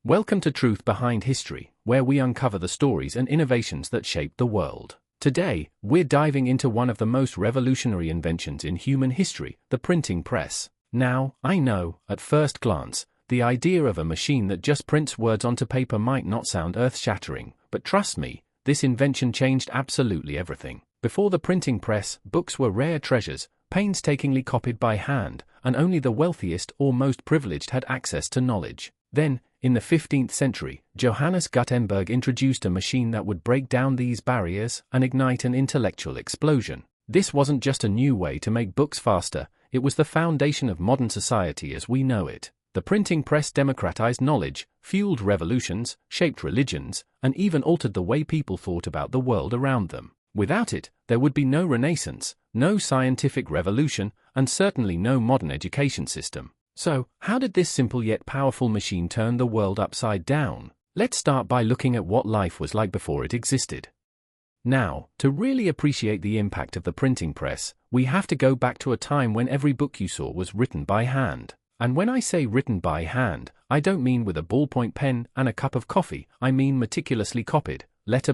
Welcome to Truth Behind History, where we uncover the stories and innovations that shaped the world. Today, we're diving into one of the most revolutionary inventions in human history, the printing press. Now, I know, at first glance, the idea of a machine that just prints words onto paper might not sound earth-shattering, but trust me, this invention changed absolutely everything. Before the printing press, books were rare treasures, painstakingly copied by hand, and only the wealthiest or most privileged had access to knowledge. Then, in the 15th century, Johannes Gutenberg introduced a machine that would break down these barriers and ignite an intellectual explosion. This wasn't just a new way to make books faster, it was the foundation of modern society as we know it. The printing press democratized knowledge, fueled revolutions, shaped religions, and even altered the way people thought about the world around them. Without it, there would be no Renaissance, no scientific revolution, and certainly no modern education system. So, how did this simple yet powerful machine turn the world upside down? Let's start by looking at what life was like before it existed. Now, to really appreciate the impact of the printing press, we have to go back to a time when every book you saw was written by hand. And when I say written by hand, I don't mean with a ballpoint pen and a cup of coffee, I mean meticulously copied, letter,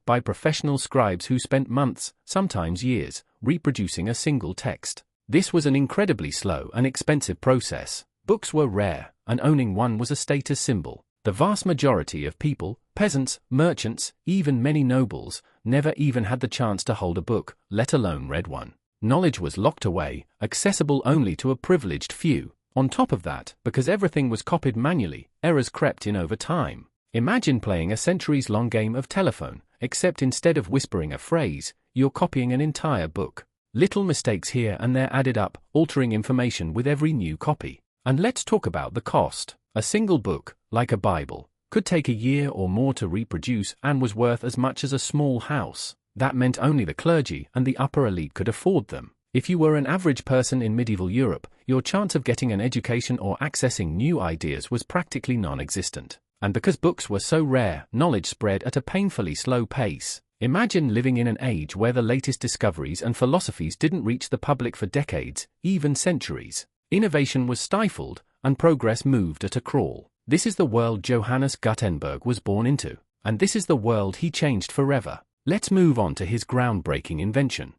by professional scribes who spent months, sometimes years, reproducing a single text. This was an incredibly slow and expensive process. Books were rare, and owning one was a status symbol. The vast majority of people, peasants, merchants, even many nobles, never even had the chance to hold a book, let alone read one. Knowledge was locked away, accessible only to a privileged few. On top of that, because everything was copied manually, errors crept in over time. Imagine playing a centuries-long game of telephone, except instead of whispering a phrase, you're copying an entire book. Little mistakes here and there added up, altering information with every new copy. And let's talk about the cost. A single book, like a Bible, could take a year or more to reproduce and was worth as much as a small house. That meant only the clergy and the upper elite could afford them. If you were an average person in medieval Europe, your chance of getting an education or accessing new ideas was practically non-existent. And because books were so rare, knowledge spread at a painfully slow pace. Imagine living in an age where the latest discoveries and philosophies didn't reach the public for decades, even centuries. Innovation was stifled, and progress moved at a crawl. This is the world Johannes Gutenberg was born into, and this is the world he changed forever. Let's move on to his groundbreaking invention.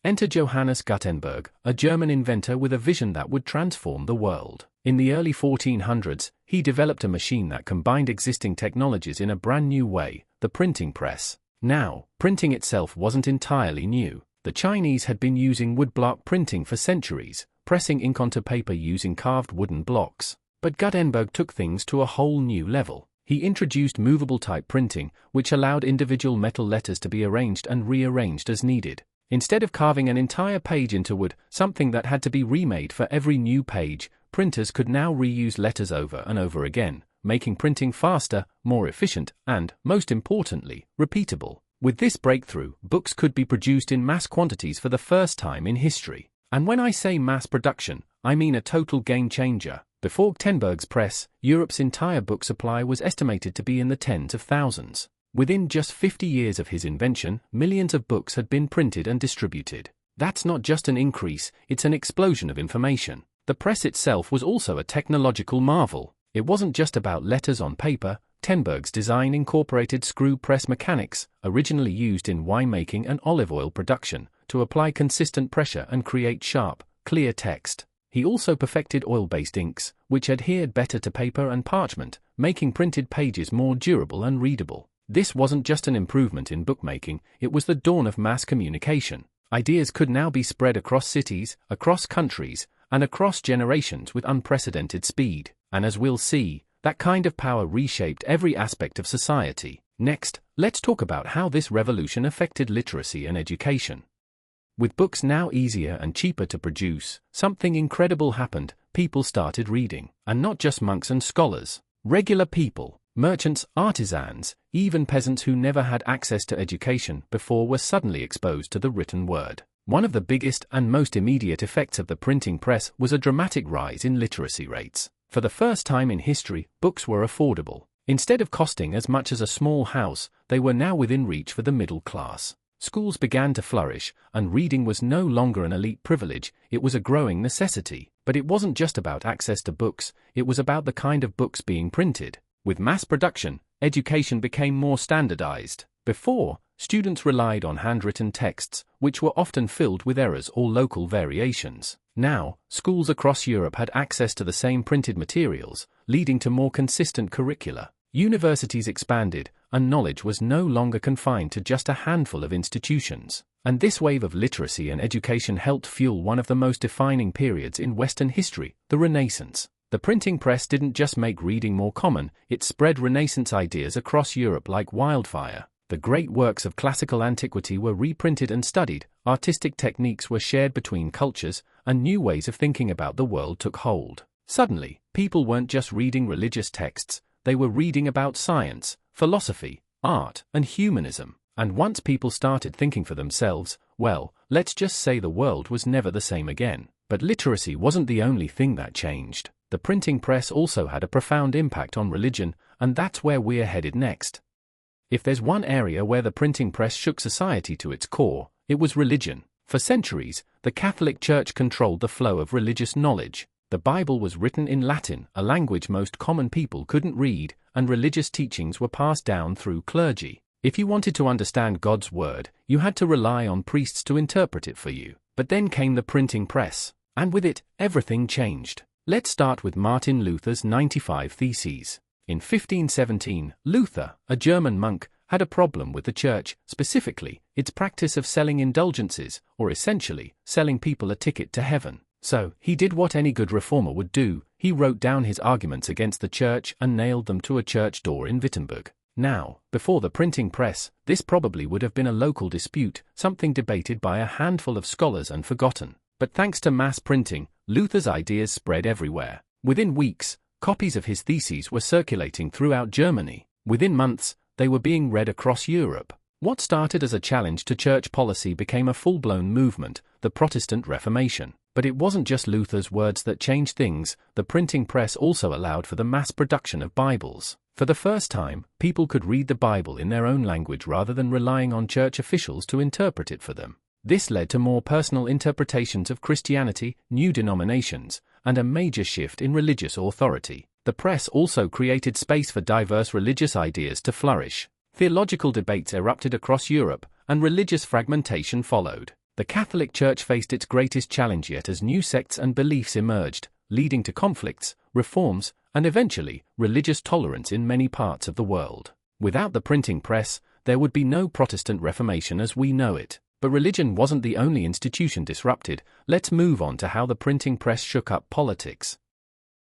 Enter Johannes Gutenberg, a German inventor with a vision that would transform the world. In the early 1400s, he developed a machine that combined existing technologies in a brand new way, the printing press. Now, printing itself wasn't entirely new. The Chinese had been using woodblock printing for centuries, pressing ink onto paper using carved wooden blocks. But Gutenberg took things to a whole new level. He introduced movable type printing, which allowed individual metal letters to be arranged and rearranged as needed. Instead of carving an entire page into wood, something that had to be remade for every new page, printers could now reuse letters over and over again, making printing faster, more efficient, and, most importantly, repeatable. With this breakthrough, books could be produced in mass quantities for the first time in history. And when I say mass production, I mean a total game changer. Before Gutenberg's press, Europe's entire book supply was estimated to be in the tens of thousands. Within just 50 years of his invention, millions of books had been printed and distributed. That's not just an increase, it's an explosion of information. The press itself was also a technological marvel. It wasn't just about letters on paper. Gutenberg's design incorporated screw press mechanics, originally used in winemaking and olive oil production, to apply consistent pressure and create sharp, clear text. He also perfected oil-based inks, which adhered better to paper and parchment, making printed pages more durable and readable. This wasn't just an improvement in bookmaking, it was the dawn of mass communication. Ideas could now be spread across cities, across countries, and across generations with unprecedented speed. And as we'll see, that kind of power reshaped every aspect of society. Next, let's talk about how this revolution affected literacy and education. With books now easier and cheaper to produce, something incredible happened. People started reading. And not just monks and scholars. Regular people, merchants, artisans, even peasants who never had access to education before were suddenly exposed to the written word. One of the biggest and most immediate effects of the printing press was a dramatic rise in literacy rates. For the first time in history, books were affordable. Instead of costing as much as a small house, they were now within reach for the middle class. Schools began to flourish, and reading was no longer an elite privilege, it was a growing necessity. But it wasn't just about access to books, it was about the kind of books being printed. With mass production, education became more standardized. Before, students relied on handwritten texts, which were often filled with errors or local variations. Now, schools across Europe had access to the same printed materials, leading to more consistent curricula. Universities expanded, and knowledge was no longer confined to just a handful of institutions. And this wave of literacy and education helped fuel one of the most defining periods in Western history, the Renaissance. The printing press didn't just make reading more common, it spread Renaissance ideas across Europe like wildfire. The great works of classical antiquity were reprinted and studied, artistic techniques were shared between cultures, and new ways of thinking about the world took hold. Suddenly, people weren't just reading religious texts, they were reading about science, philosophy, art, and humanism. And once people started thinking for themselves, well, let's just say the world was never the same again. But literacy wasn't the only thing that changed. The printing press also had a profound impact on religion, and that's where we're headed next. If there's one area where the printing press shook society to its core, it was religion. For centuries, the Catholic Church controlled the flow of religious knowledge. The Bible was written in Latin, a language most common people couldn't read, and religious teachings were passed down through clergy. If you wanted to understand God's word, you had to rely on priests to interpret it for you. But then came the printing press, and with it, everything changed. Let's start with Martin Luther's 95 Theses. In 1517, Luther, a German monk, had a problem with the church, specifically, its practice of selling indulgences, or essentially, selling people a ticket to heaven. So, he did what any good reformer would do, he wrote down his arguments against the church and nailed them to a church door in Wittenberg. Now, before the printing press, this probably would have been a local dispute, something debated by a handful of scholars and forgotten. But thanks to mass printing, Luther's ideas spread everywhere. Within weeks, copies of his theses were circulating throughout Germany. Within months, they were being read across Europe. What started as a challenge to church policy became a full-blown movement, the Protestant Reformation. But it wasn't just Luther's words that changed things, the printing press also allowed for the mass production of Bibles. For the first time, people could read the Bible in their own language rather than relying on church officials to interpret it for them. This led to more personal interpretations of Christianity, new denominations, and a major shift in religious authority. The press also created space for diverse religious ideas to flourish. Theological debates erupted across Europe, and religious fragmentation followed. The Catholic Church faced its greatest challenge yet as new sects and beliefs emerged, leading to conflicts, reforms, and eventually, religious tolerance in many parts of the world. Without the printing press, there would be no Protestant Reformation as we know it. But religion wasn't the only institution disrupted. Let's move on to how the printing press shook up politics.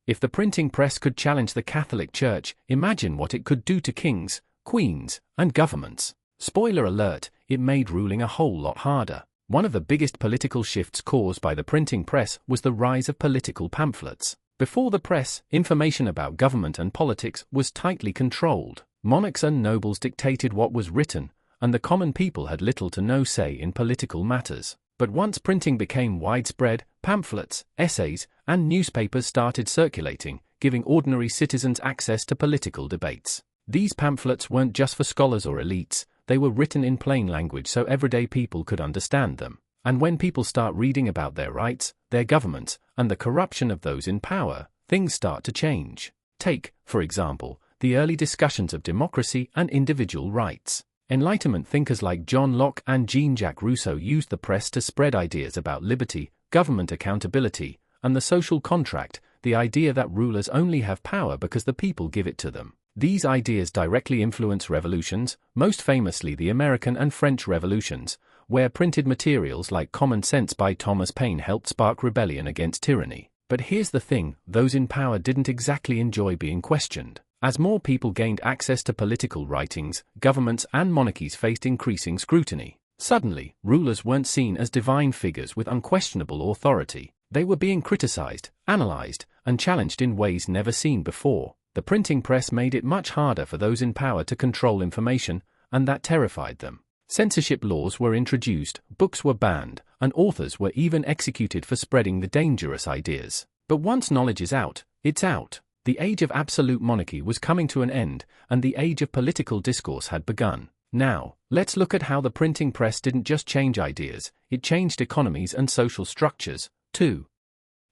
If the printing press could challenge the Catholic Church, imagine what it could do to kings, queens, and governments. Spoiler alert, it made ruling a whole lot harder. One of the biggest political shifts caused by the printing press was the rise of political pamphlets. Before the press, information about government and politics was tightly controlled. Monarchs and nobles dictated what was written, and the common people had little to no say in political matters. But once printing became widespread, pamphlets, essays, and newspapers started circulating, giving ordinary citizens access to political debates. These pamphlets weren't just for scholars or elites, they were written in plain language so everyday people could understand them. And when people start reading about their rights, their governments, and the corruption of those in power, things start to change. Take, for example, the early discussions of democracy and individual rights. Enlightenment thinkers like John Locke and Jean-Jacques Rousseau used the press to spread ideas about liberty, government accountability, and the social contract, the idea that rulers only have power because the people give it to them. These ideas directly influence revolutions, most famously the American and French revolutions, where printed materials like Common Sense by Thomas Paine helped spark rebellion against tyranny. But here's the thing, those in power didn't exactly enjoy being questioned. As more people gained access to political writings, governments and monarchies faced increasing scrutiny. Suddenly, rulers weren't seen as divine figures with unquestionable authority. They were being criticized, analyzed, and challenged in ways never seen before. The printing press made it much harder for those in power to control information, and that terrified them. Censorship laws were introduced, books were banned, and authors were even executed for spreading the dangerous ideas. But once knowledge is out, it's out. The age of absolute monarchy was coming to an end, and the age of political discourse had begun. Now, let's look at how the printing press didn't just change ideas, it changed economies and social structures, too.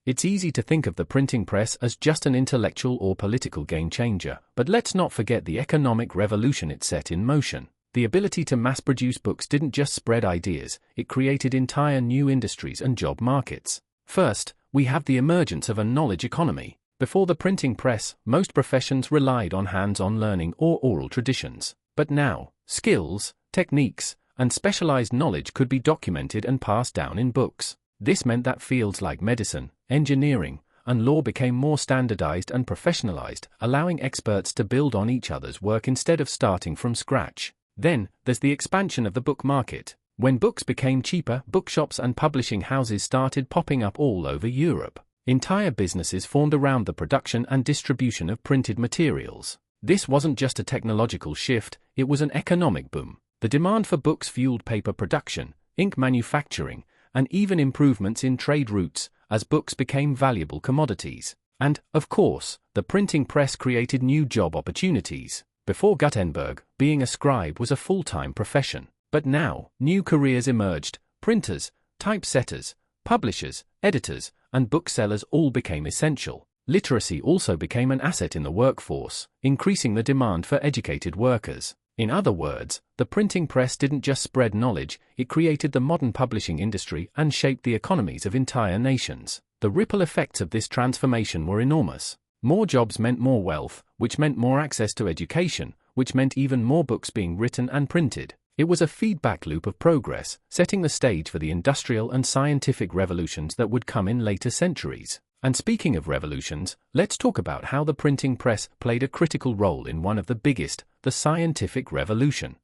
It's easy to think of the printing press as just an intellectual or political game changer, but let's not forget the economic revolution it set in motion. The ability to mass-produce books didn't just spread ideas, it created entire new industries and job markets. First, we have the emergence of a knowledge economy. Before the printing press, most professions relied on hands-on learning or oral traditions. But now, skills, techniques, and specialized knowledge could be documented and passed down in books. This meant that fields like medicine, engineering, and law became more standardized and professionalized, allowing experts to build on each other's work instead of starting from scratch. Then, there's the expansion of the book market. When books became cheaper, bookshops and publishing houses started popping up all over Europe. Entire businesses formed around the production and distribution of printed materials. This wasn't just a technological shift, it was an economic boom. The demand for books fueled paper production, ink manufacturing, and even improvements in trade routes, as books became valuable commodities. And, of course, the printing press created new job opportunities. Before Gutenberg, being a scribe was a full-time profession. But now, new careers emerged. Printers, typesetters, publishers, editors, and booksellers all became essential. Literacy also became an asset in the workforce, increasing the demand for educated workers. In other words, the printing press didn't just spread knowledge, it created the modern publishing industry and shaped the economies of entire nations. The ripple effects of this transformation were enormous. More jobs meant more wealth, which meant more access to education, which meant even more books being written and printed. It was a feedback loop of progress, setting the stage for the industrial and scientific revolutions that would come in later centuries. And speaking of revolutions, let's talk about how the printing press played a critical role in one of the biggest, the scientific revolution.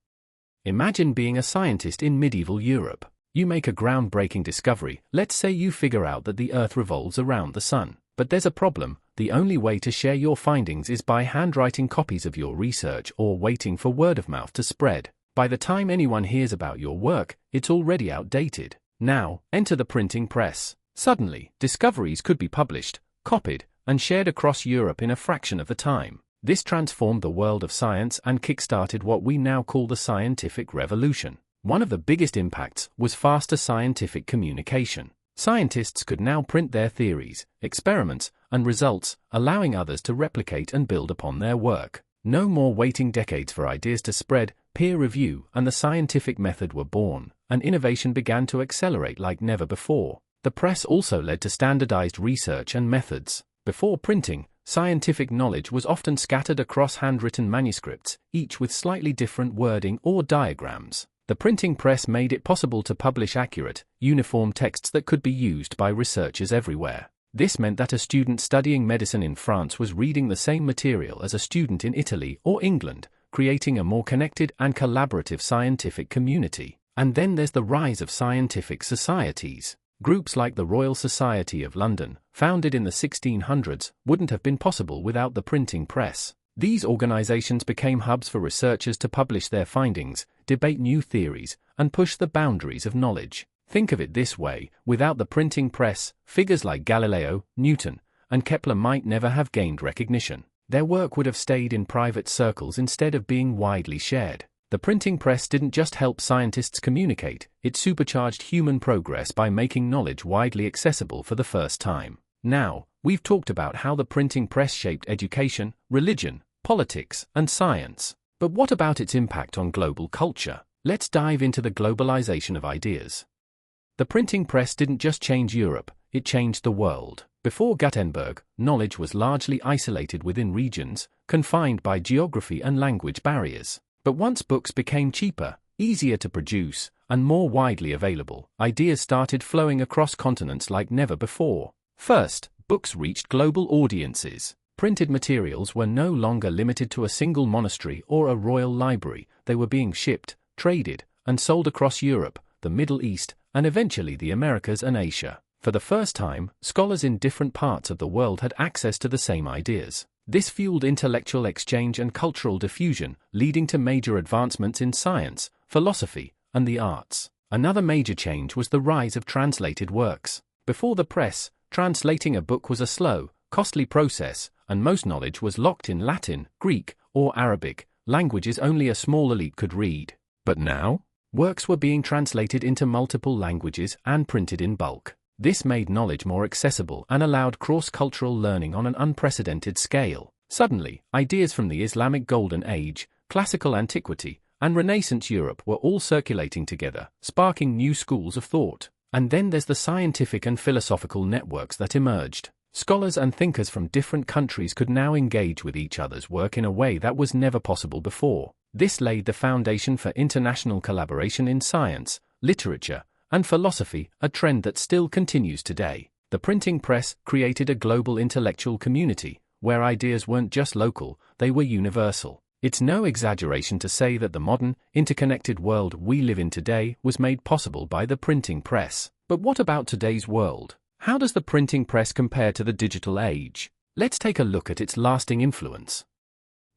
Imagine being a scientist in medieval Europe. You make a groundbreaking discovery, let's say you figure out that the Earth revolves around the Sun. But there's a problem. The only way to share your findings is by handwriting copies of your research or waiting for word of mouth to spread. By the time anyone hears about your work, it's already outdated. Now, enter the printing press. Suddenly, discoveries could be published, copied, and shared across Europe in a fraction of the time. This transformed the world of science and kick-started what we now call the scientific revolution. One of the biggest impacts was faster scientific communication. Scientists could now print their theories, experiments, and results, allowing others to replicate and build upon their work. No more waiting decades for ideas to spread, peer review, and the scientific method were born, and innovation began to accelerate like never before. The press also led to standardized research and methods. Before printing, scientific knowledge was often scattered across handwritten manuscripts, each with slightly different wording or diagrams. The printing press made it possible to publish accurate, uniform texts that could be used by researchers everywhere. This meant that a student studying medicine in France was reading the same material as a student in Italy or England, creating a more connected and collaborative scientific community. And then there's the rise of scientific societies. Groups like the Royal Society of London, founded in the 1600s, wouldn't have been possible without the printing press. These organizations became hubs for researchers to publish their findings, debate new theories, and push the boundaries of knowledge. Think of it this way, without the printing press, figures like Galileo, Newton, and Kepler might never have gained recognition. Their work would have stayed in private circles instead of being widely shared. The printing press didn't just help scientists communicate, it supercharged human progress by making knowledge widely accessible for the first time. Now, we've talked about how the printing press shaped education, religion, politics, and science. But what about its impact on global culture? Let's dive into the globalization of ideas. The printing press didn't just change Europe, it changed the world. Before Gutenberg, knowledge was largely isolated within regions, confined by geography and language barriers. But once books became cheaper, easier to produce, and more widely available, ideas started flowing across continents like never before. First, books reached global audiences. Printed materials were no longer limited to a single monastery or a royal library, they were being shipped, traded, and sold across Europe, the Middle East, and eventually the Americas and Asia. For the first time, scholars in different parts of the world had access to the same ideas. This fueled intellectual exchange and cultural diffusion, leading to major advancements in science, philosophy, and the arts. Another major change was the rise of translated works. Before the press, translating a book was a slow, costly process, and most knowledge was locked in Latin, Greek, or Arabic, languages only a small elite could read. But now, works were being translated into multiple languages and printed in bulk. This made knowledge more accessible and allowed cross-cultural learning on an unprecedented scale. Suddenly, ideas from the Islamic Golden Age, classical antiquity, and Renaissance Europe were all circulating together, sparking new schools of thought. And then there's the scientific and philosophical networks that emerged. Scholars and thinkers from different countries could now engage with each other's work in a way that was never possible before. This laid the foundation for international collaboration in science, literature, and philosophy, a trend that still continues today. The printing press created a global intellectual community, where ideas weren't just local, they were universal. It's no exaggeration to say that the modern, interconnected world we live in today was made possible by the printing press. But what about today's world? How does the printing press compare to the digital age? Let's take a look at its lasting influence.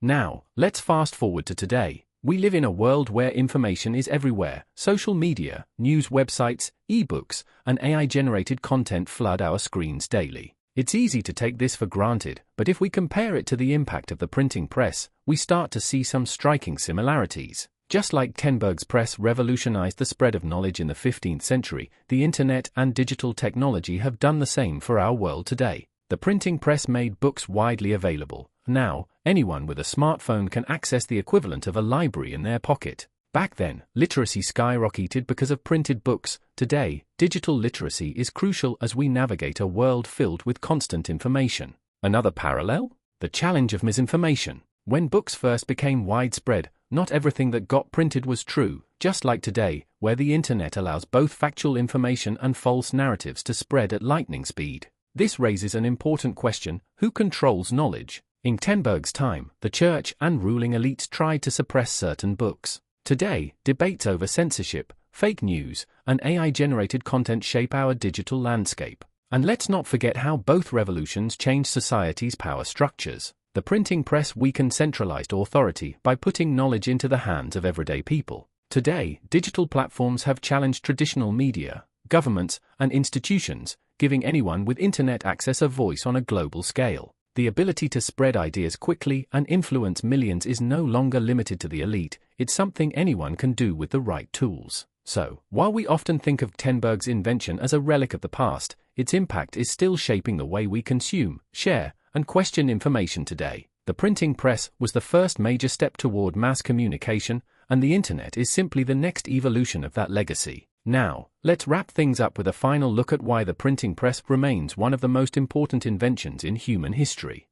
Now, let's fast forward to today. We live in a world where information is everywhere. Social media, news websites, ebooks, and AI-generated content flood our screens daily. It's easy to take this for granted, but if we compare it to the impact of the printing press, we start to see some striking similarities. Just like Gutenberg's press revolutionized the spread of knowledge in the 15th century, the internet and digital technology have done the same for our world today. The printing press made books widely available. Now, anyone with a smartphone can access the equivalent of a library in their pocket. Back then, literacy skyrocketed because of printed books. Today, digital literacy is crucial as we navigate a world filled with constant information. Another parallel? The challenge of misinformation. When books first became widespread, not everything that got printed was true, just like today, where the internet allows both factual information and false narratives to spread at lightning speed. This raises an important question: who controls knowledge? In Gutenberg's time, the church and ruling elites tried to suppress certain books. Today, debates over censorship, fake news, and AI-generated content shape our digital landscape. And let's not forget how both revolutions changed society's power structures. The printing press weakened centralized authority by putting knowledge into the hands of everyday people. Today, digital platforms have challenged traditional media, governments, and institutions, giving anyone with internet access a voice on a global scale. The ability to spread ideas quickly and influence millions is no longer limited to the elite, it's something anyone can do with the right tools. So, while we often think of Gutenberg's invention as a relic of the past, its impact is still shaping the way we consume, share, and question information today. The printing press was the first major step toward mass communication, and the internet is simply the next evolution of that legacy. Now, let's wrap things up with a final look at why the printing press remains one of the most important inventions in human history.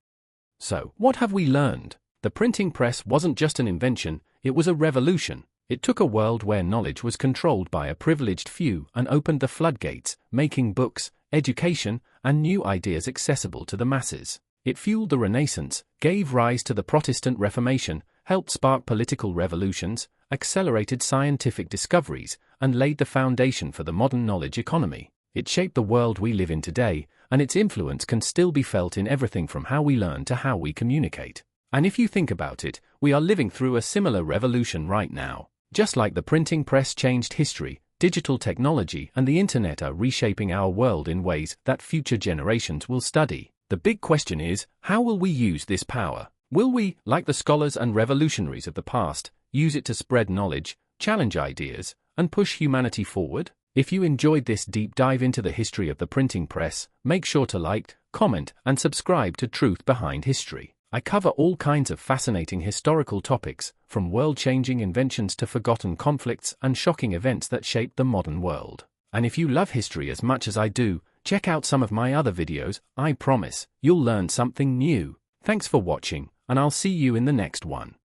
So, what have we learned? The printing press wasn't just an invention, it was a revolution. It took a world where knowledge was controlled by a privileged few and opened the floodgates, making books, education, and new ideas accessible to the masses. It fueled the Renaissance, gave rise to the Protestant Reformation, helped spark political revolutions, accelerated scientific discoveries, and laid the foundation for the modern knowledge economy. It shaped the world we live in today, and its influence can still be felt in everything from how we learn to how we communicate. And if you think about it, we are living through a similar revolution right now. Just like the printing press changed history, digital technology and the internet are reshaping our world in ways that future generations will study. The big question is, how will we use this power? Will we, like the scholars and revolutionaries of the past, use it to spread knowledge, challenge ideas, and push humanity forward? If you enjoyed this deep dive into the history of the printing press, make sure to like, comment, and subscribe to Truth Behind History. I cover all kinds of fascinating historical topics, from world-changing inventions to forgotten conflicts and shocking events that shaped the modern world. And if you love history as much as I do, check out some of my other videos. I promise, you'll learn something new. Thanks for watching, and I'll see you in the next one.